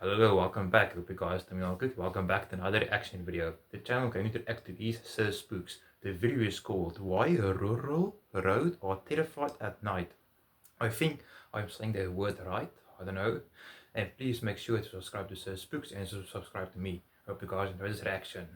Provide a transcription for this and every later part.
Hello, welcome back. Hope you guys doing all good. Welcome back to another reaction video. The channel going to react to these spooks. The video is called Why Rural Road Are Terrified at Night. I think I'm saying the word right. I don't know. And please make sure to subscribe to Spooks and subscribe to me. Hope you guys enjoy this reaction.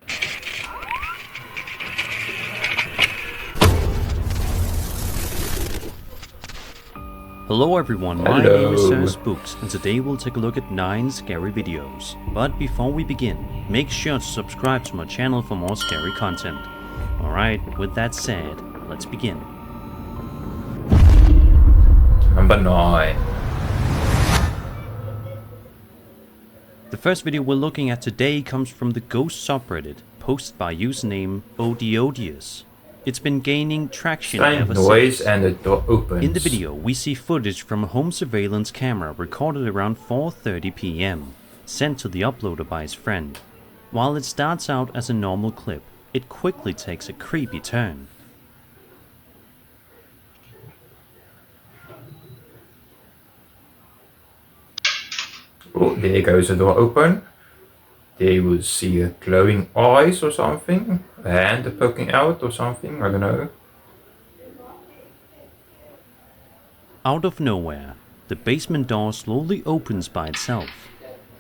Hello everyone, my name is Spooks, and today we'll take a look at 9 scary videos. But before we begin, make sure to subscribe to my channel for more scary content. Alright, with that said, let's begin. Number 9. The first video we're looking at today comes from the Ghost subreddit, posted by username Odiodius. It's been gaining traction ever since. And the door opens. In the video, we see footage from a home surveillance camera recorded around 4:30 PM, sent to the uploader by his friend. While it starts out as a normal clip, it quickly takes a creepy turn. Oh, there goes the door open. There you will see a glowing eyes or something, a hand poking out or something, I don't know. Out of nowhere, the basement door slowly opens by itself.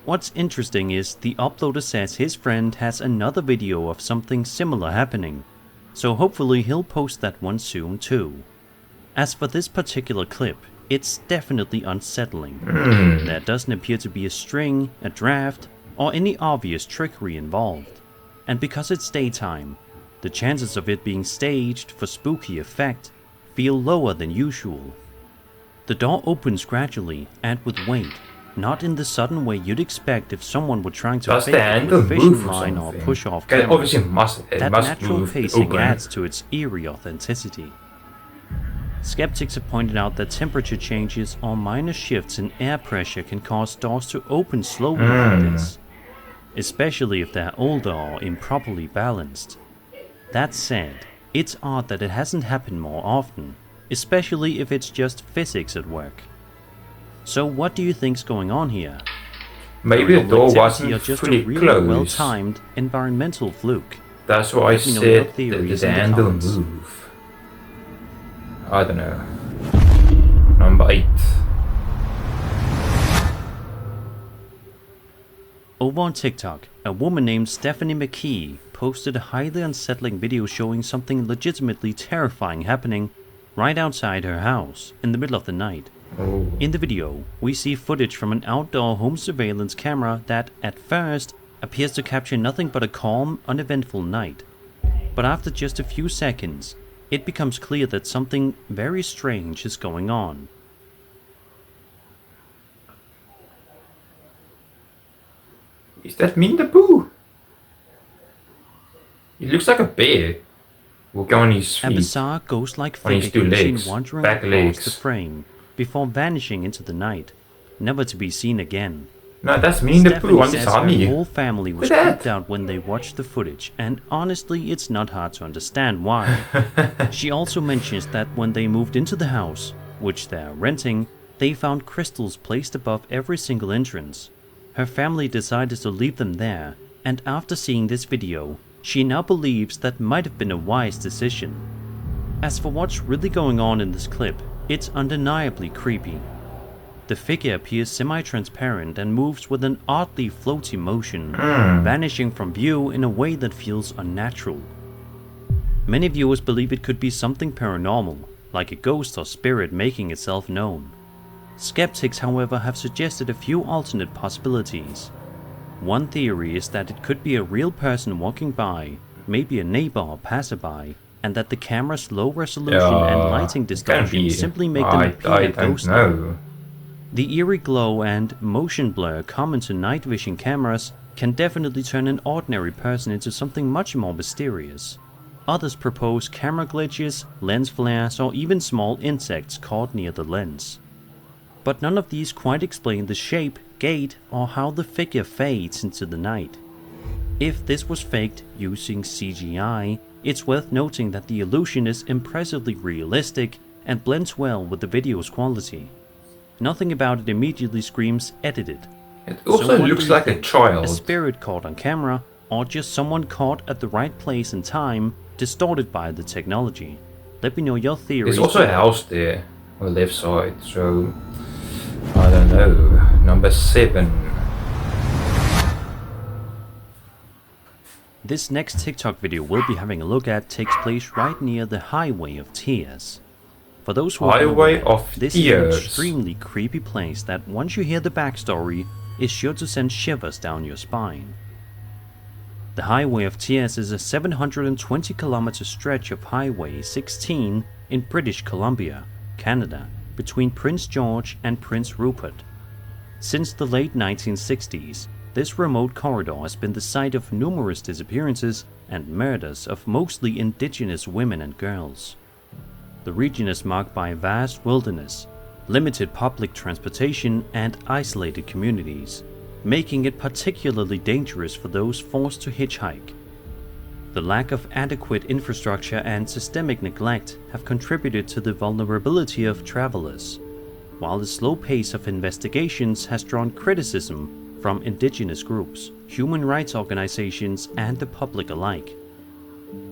What's interesting is the uploader says his friend has another video of something similar happening, so hopefully he'll post that one soon too. As for this particular clip, it's definitely unsettling. There doesn't appear to be a string, a draft, or any obvious trickery involved. And because it's daytime, the chances of it being staged for spooky effect feel lower than usual. The door opens gradually and with weight, not in the sudden way you'd expect if someone were trying to fake it with a fishing line or push off camera. That natural pacing adds to its eerie authenticity. Skeptics have pointed out that temperature changes or minor shifts in air pressure can cause doors to open slowly like this, especially if they're older or improperly balanced. That said, it's odd that it hasn't happened more often, especially if it's just physics at work. So what do you think's going on here? Maybe the door wasn't just fully a really closed. well-timed environmental fluke. That's why I said the handle move. I don't know. Number 8. Over on TikTok, a woman named Stephanie McKee posted a highly unsettling video showing something legitimately terrifying happening right outside her house in the middle of the night. In the video, we see footage from an outdoor home surveillance camera that, at first, appears to capture nothing but a calm, uneventful night. But after just a few seconds, it becomes clear that something very strange is going on. Is that Winnie the Pooh? He looks like a bear. Walking on his feet. A bizarre ghost-like On his figure two can be legs, seen wandering back across legs. the frame before vanishing into the night, never to be seen again. No, that's Winnie the Pooh on this Stephanie says honey. her whole family was creeped out when they watched the footage, and honestly, it's not hard to understand why. She also mentions that when they moved into the house, which they're renting, they found crystals placed above every single entrance. Her family decided to leave them there, and after seeing this video, she now believes that might have been a wise decision. As for what's really going on in this clip, it's undeniably creepy. The figure appears semi-transparent and moves with an oddly floaty motion, vanishing from view in a way that feels unnatural. Many viewers believe it could be something paranormal, like a ghost or spirit making itself known. Skeptics, however, have suggested a few alternate possibilities. One theory is that it could be a real person walking by, maybe a neighbor or passerby, and that the camera's low resolution and lighting distortion simply make them appear ghostly. The eerie glow and motion blur common to night vision cameras can definitely turn an ordinary person into something much more mysterious. Others propose camera glitches, lens flares, or even small insects caught near the lens. But none of these quite explain the shape, gait, or how the figure fades into the night. If this was faked using CGI, it's worth noting that the illusion is impressively realistic and blends well with the video's quality. Nothing about it immediately screams edited. It also So what looks do you like a think? child. A spirit caught on camera, or just someone caught at the right place and time, distorted by the technology? Let me know your theories There's also a below. house there on the left side, so I don't know. Number 7. This next TikTok video we'll be having a look at takes place right near the Highway of Tears. For those who are Highway unaware, of this is an Tears. extremely creepy place that once you hear the backstory, is sure to send shivers down your spine. The Highway of Tears is a 720-kilometer stretch of Highway 16 in British Columbia, Canada, between Prince George and Prince Rupert. Since the late 1960s, this remote corridor has been the site of numerous disappearances and murders of mostly indigenous women and girls. The region is marked by a vast wilderness, limited public transportation, and isolated communities, making it particularly dangerous for those forced to hitchhike. The lack of adequate infrastructure and systemic neglect have contributed to the vulnerability of travelers, while the slow pace of investigations has drawn criticism from indigenous groups, human rights organizations, and the public alike.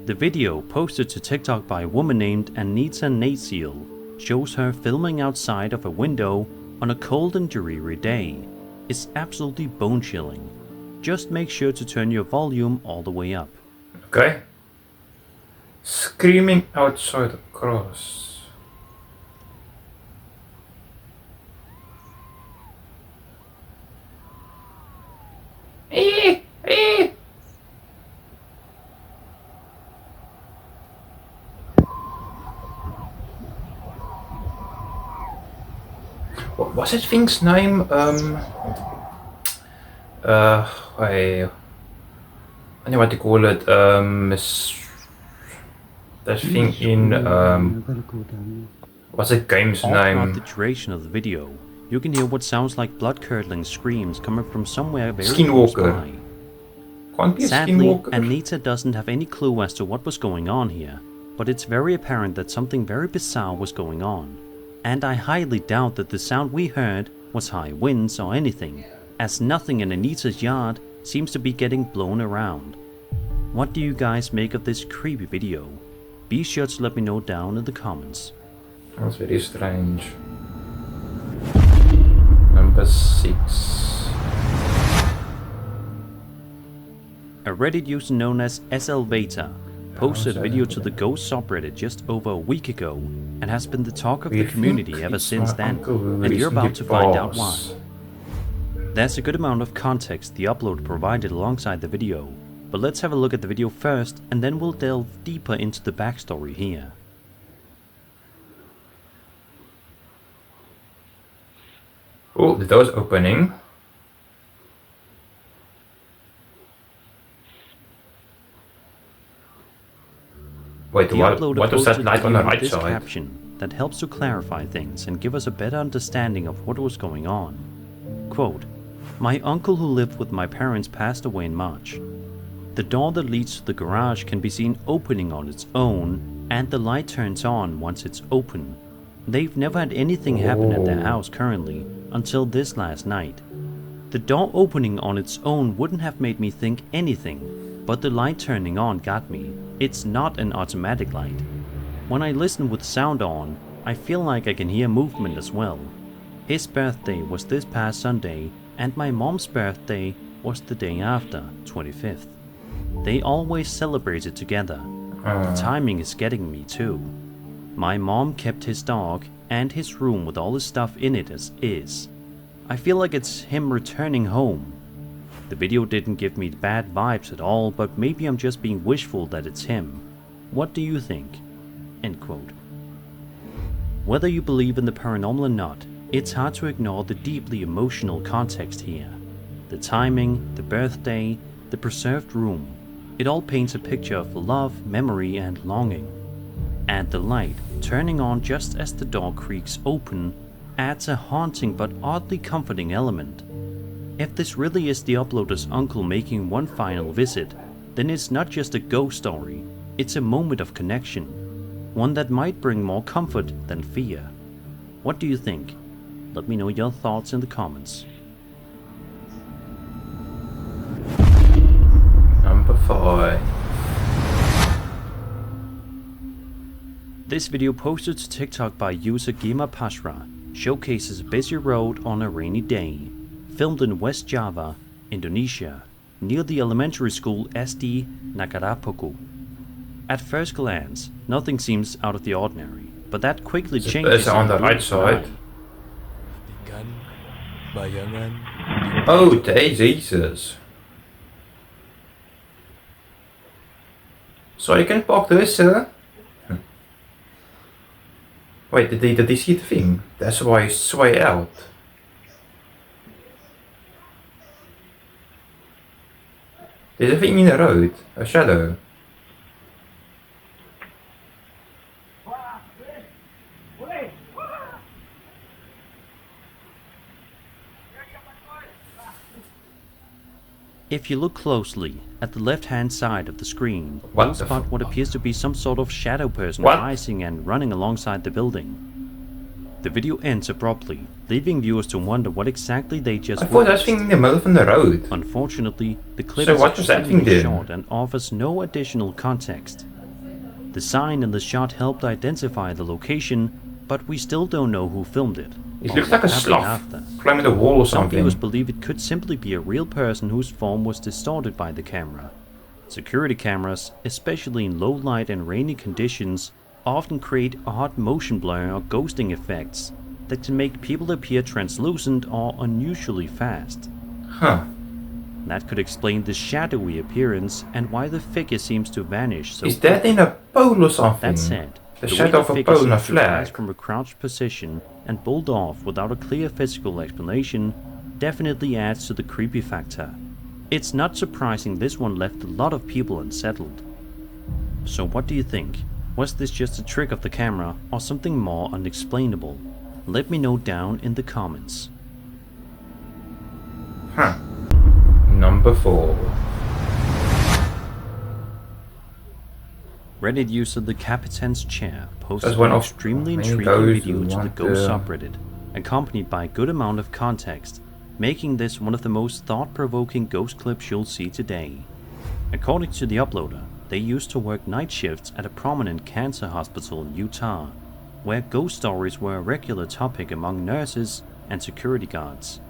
The video, posted to TikTok by a woman named Anita Natsiel, shows her filming outside of a window on a cold and dreary day. It's absolutely bone-chilling. Just make sure to turn your volume all the way up. Okay. Screaming outside the cross. What was that thing's name? I don't know what to call it. That thing in what's the game's All throughout name? the duration of the video, you can hear what sounds like blood-curdling screams coming from somewhere very close Skinwalker. by. Can't be a Sadly, skinwalker. Anita doesn't have any clue as to what was going on here, but it's very apparent that something very bizarre was going on. And I highly doubt that the sound we heard was high winds or anything, as nothing in Anita's yard seems to be getting blown around. What do you guys make of this creepy video? Be sure to let me know down in the comments. That's very strange. Number 6. A Reddit user known as SLVata posted a video to the Ghost subreddit just over a week ago and has been the talk of the community ever since then, and you're about to find out why. There's a good amount of context the upload provided alongside the video, but let's have a look at the video first and then we'll delve deeper into the backstory here. Oh, the door's opening. Wait, The what uploader was that posted light a on the video with right this side? caption that helps to clarify things and give us a better understanding of what was going on. Quote, "My uncle who lived with my parents passed away in March. The door that leads to the garage can be seen opening on its own, and the light turns on once it's open. They've never had anything happen at their house currently until this last night. The door opening on its own wouldn't have made me think anything, but the light turning on got me. It's not an automatic light. When I listen with sound on, I feel like I can hear movement as well. His birthday was this past Sunday, and my mom's birthday was the day after, 25th. They always celebrated together. The timing is getting me too. My mom kept his dog and his room with all his stuff in it as is. I feel like it's him returning home. The video didn't give me bad vibes at all, but maybe I'm just being wishful that it's him. What do you think?" End quote. Whether you believe in the paranormal or not, it's hard to ignore the deeply emotional context here. The timing, the birthday, the preserved room. It all paints a picture of love, memory, and longing. And the light, turning on just as the door creaks open, adds a haunting but oddly comforting element. If this really is the uploader's uncle making one final visit, then it's not just a ghost story, it's a moment of connection. One that might bring more comfort than fear. What do you think? Let me know your thoughts in the comments. terrified. This video posted to TikTok by user Gima Pashra showcases a busy road on a rainy day, filmed in West Java, Indonesia, near the elementary school SD Nagarapoku. At first glance, nothing seems out of the ordinary, but that quickly changes on the in right side. Ikan, bayangan, Oh, Jesus. So you can park this, sir? Wait, did he see the thing? That's why he sway out. There's a thing in the road, a shadow. If you look closely at the left-hand side of the screen, What you'll the spot what appears to be some sort of shadow person What? rising and running alongside the building. The video ends abruptly, leaving viewers to wonder what exactly they just I thought that witnessed. thing in the middle of the road. Unfortunately, the clip So is what was that extremely thing doing? short and offers no additional context. The sign in the shot helped identify the location, but we still don't know who filmed it. It or looks like a what happened sloth after. climbing the wall or Some something. viewers believe it could simply be a real person whose form was distorted by the camera. Security cameras, especially in low light and rainy conditions, often create odd motion blur or ghosting effects that can make people appear translucent or unusually fast. Huh. That could explain the shadowy appearance and why the figure seems to vanish so Is that in a pole or something? That said, The way shadow of a figure pole and a seems to rise flag. from a crouched position and bolt off without a clear physical explanation definitely adds to the creepy factor. It's not surprising this one left a lot of people unsettled. So what do you think? Was this just a trick of the camera or something more unexplainable? Let me know down in the comments. Huh. Number 4. Reddit user The Capitan's Chair posted That's one an of extremely many intriguing those video who to the want Ghost to- subreddit, accompanied by a good amount of context, making this one of the most thought-provoking ghost clips you'll see today. According to the uploader, they used to work night shifts at a prominent cancer hospital in Utah, where ghost stories were a regular topic among nurses and security guards.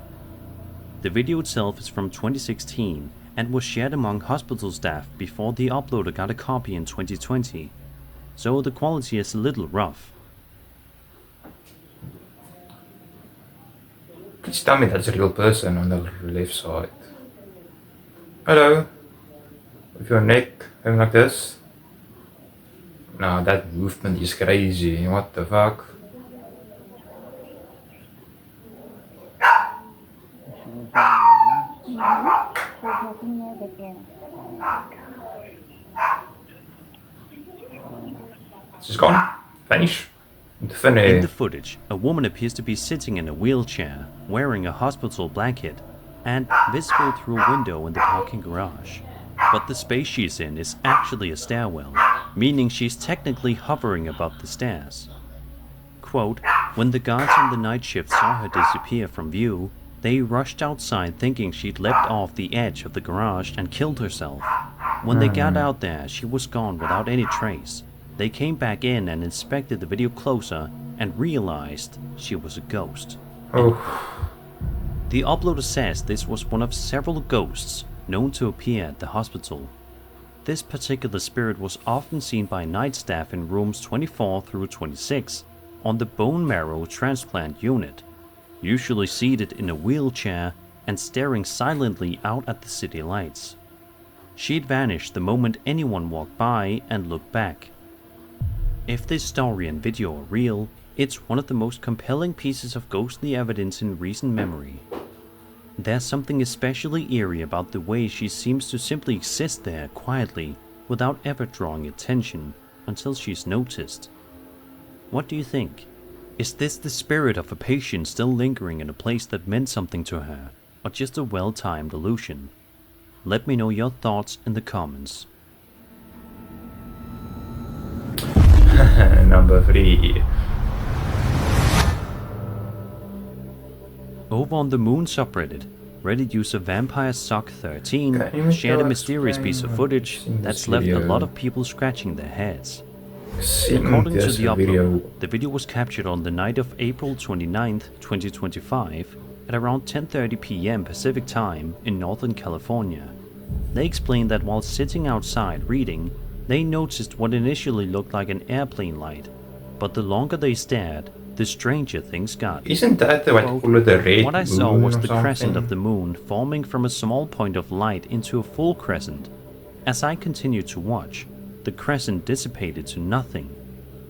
The video itself is from 2016 and was shared among hospital staff before the uploader got a copy in 2020, so the quality is a little rough. Could you tell me that's a real person on the left side? Hello? With your neck going like this? No, that movement is crazy. What the fuck? She's gone. Vanish. In Finish. the footage, a woman appears to be sitting in a wheelchair, wearing a hospital blanket, and visible through a window in the parking garage. But the space she's in is actually a stairwell, meaning she's technically hovering above the stairs. Quote, when the guards on the night shift saw her disappear from view, they rushed outside thinking she'd leapt off the edge of the garage and killed herself. When they got out there, she was gone without any trace. They came back in and inspected the video closer and realized she was a ghost. Oh, The uploader says this was one of several ghosts known to appear at the hospital. This particular spirit was often seen by night staff in rooms 24 through 26 on the bone marrow transplant unit, usually seated in a wheelchair and staring silently out at the city lights. She'd vanished the moment anyone walked by and looked back. If this story and video are real, it's one of the most compelling pieces of ghostly evidence in recent memory. There's something especially eerie about the way she seems to simply exist there quietly without ever drawing attention until she's noticed. What do you think? Is this the spirit of a patient still lingering in a place that meant something to her, or just a well-timed illusion? Let me know your thoughts in the comments. Number 3. Over on the Moon subreddit, Reddit user Vampire Sock 13 Can you shared a go mysterious piece of explain? footage I've seen this that's left a video. lot of people scratching their heads. Sim According to desse the video. upload, the video was captured on the night of April 29th, 2025 at around 10:30 p.m. Pacific Time in Northern California. They explained that while sitting outside reading, they noticed what initially looked like an airplane light, but the longer they stared, the stranger things got. Isn't that what you call it, the red What I saw moon was or the crescent of something? the moon forming from a small point of light into a full crescent. As I continued to watch, the crescent dissipated to nothing.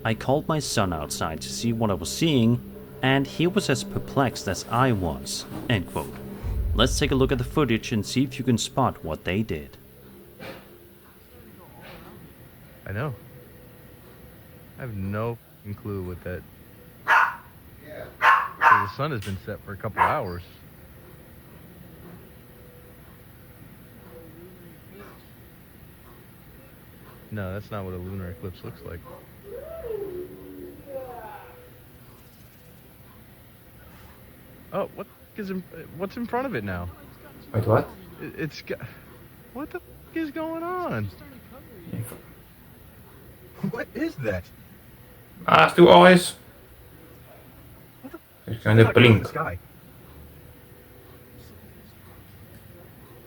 I called my son outside to see what I was seeing, and he was as perplexed as I was. End quote. Let's take a look at the footage and see if you can spot what they did. I know. I have no fucking clue what that. So the sun has been set for a couple hours. No, that's not what a lunar eclipse looks like. Oh, what's in front of it now? Wait, what? It's got. What the fuck is going on? What is that? Ah, it's two eyes. What the It's kind of fuck is in blink. the sky?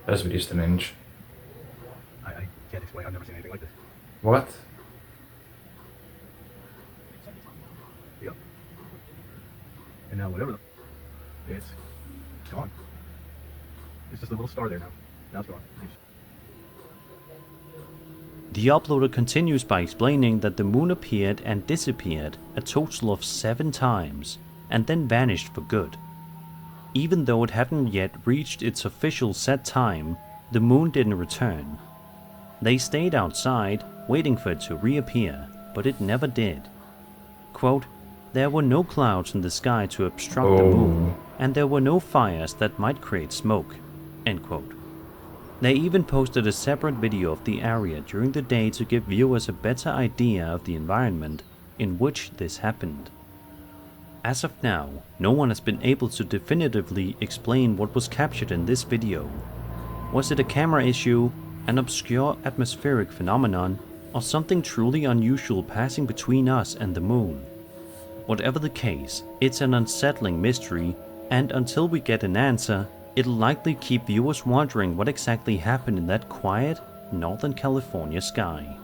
That's really strange. I can't explain. I've never seen anything like this. What? Yep. And now whatever it's gone. It's just a little star there now. Now it's gone. The uploader continues by explaining that the moon appeared and disappeared a total of 7 times, and then vanished for good. Even though it hadn't yet reached its official set time, the moon didn't return. They stayed outside, waiting for it to reappear, but it never did. Quote, "There were no clouds in the sky to obstruct the moon, and there were no fires that might create smoke." End quote. They even posted a separate video of the area during the day to give viewers a better idea of the environment in which this happened. As of now, no one has been able to definitively explain what was captured in this video. Was it a camera issue, an obscure atmospheric phenomenon, or something truly unusual passing between us and the moon? Whatever the case, it's an unsettling mystery, and until we get an answer, it'll likely keep viewers wondering what exactly happened in that quiet, Northern California sky.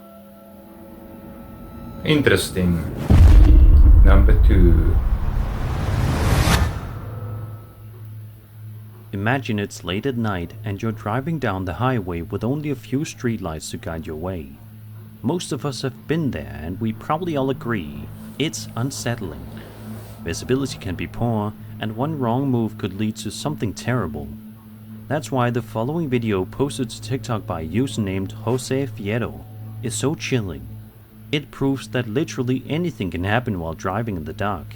Interesting. Number 2. Imagine it's late at night and you're driving down the highway with only a few streetlights to guide your way. Most of us have been there and we probably all agree, it's unsettling. Visibility can be poor, and one wrong move could lead to something terrible. That's why the following video posted to TikTok by a user named Jose Fierro is so chilling. It proves that literally anything can happen while driving in the dark.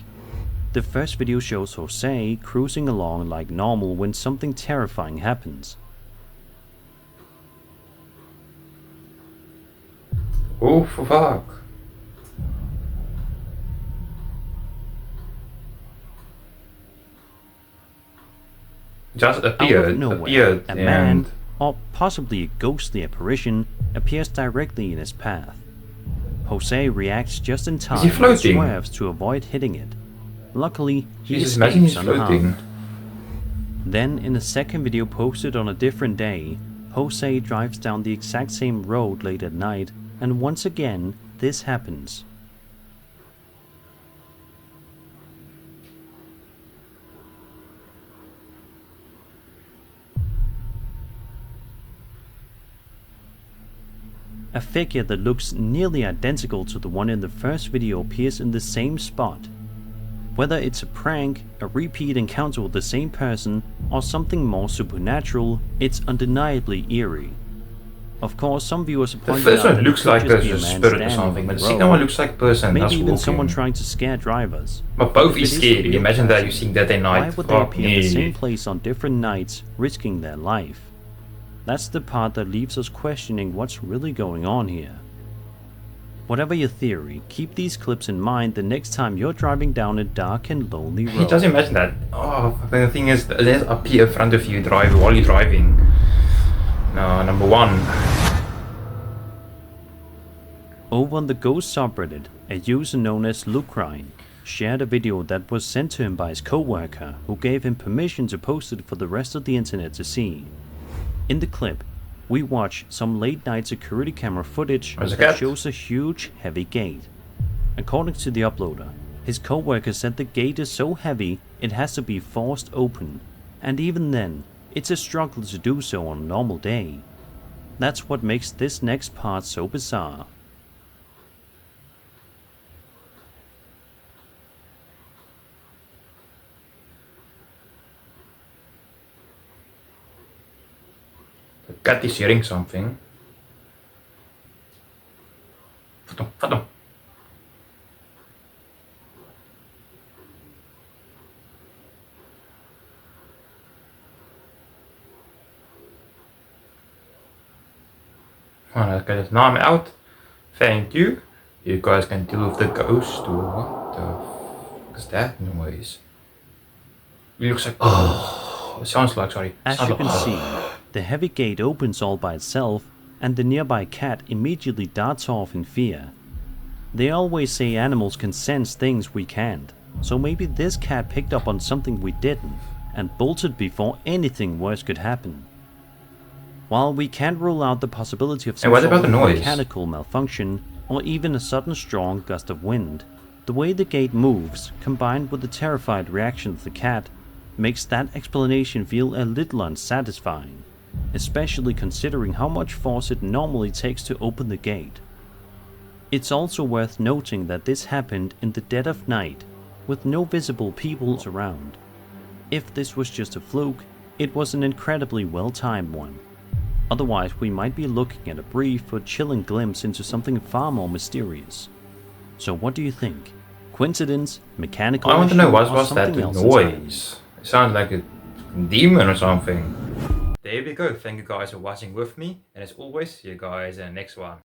The first video shows Jose cruising along like normal when something terrifying happens. Oh, for fuck. Just Out appeared, of nowhere, a man, and or possibly a ghostly apparition, appears directly in his path. Jose reacts just in time he and floating? swerves to avoid hitting it. Luckily, he Jesus, imagine he's escapes floating. unharmed. Then, in a second video posted on a different day, Jose drives down the exact same road late at night, and once again, this happens. A figure that looks nearly identical to the one in the first video appears in the same spot. Whether it's a prank, a repeat encounter with the same person, or something more supernatural, it's undeniably eerie. Of course, some viewers have the pointed first out one that looks it could like just be a a man spirit or standing something, on but the the second road. one looks like a person that's Maybe even walking. someone trying to scare drivers. But both If it is is a scary. real Imagine that person, you seeing that at night. why would they Fuck appear in the same me. place on different nights, risking their life? That's the part that leaves us questioning what's really going on here. Whatever your theory, keep these clips in mind the next time you're driving down a dark and lonely road. Just imagine that. Oh, the thing is, let's appear in front of you while you're driving. No, number one. Over on the Ghost subreddit, a user known as Lucrine shared a video that was sent to him by his co-worker, who gave him permission to post it for the rest of the internet to see. In the clip, we watch some late night security camera footage that shows a huge, heavy gate. According to the uploader, his co-worker said the gate is so heavy it has to be forced open, and even then, it's a struggle to do so on a normal day. That's what makes this next part so bizarre. The cat is hearing something. Vat hem. Oh, that cat is now I'm out. Thank you. You guys can deal with the ghost or what the fuck is that noise? It looks like it sounds like, sorry. As you can see, the heavy gate opens all by itself, and the nearby cat immediately darts off in fear. They always say animals can sense things we can't, so maybe this cat picked up on something we didn't, and bolted before anything worse could happen. While we can't rule out the possibility of some sort of mechanical malfunction, or even a sudden strong gust of wind, the way the gate moves, combined with the terrified reaction of the cat, makes that explanation feel a little unsatisfying, especially considering how much force it normally takes to open the gate. It's also worth noting that this happened in the dead of night, with no visible people around. If this was just a fluke, it was an incredibly well-timed one. Otherwise, we might be looking at a brief but chilling glimpse into something far more mysterious. So what do you think? Coincidence, mechanical issue, I want to know what or was that something else noise? It sounds like a demon or something. There we go. Thank you guys for watching with me, and as always, see you guys in the next one.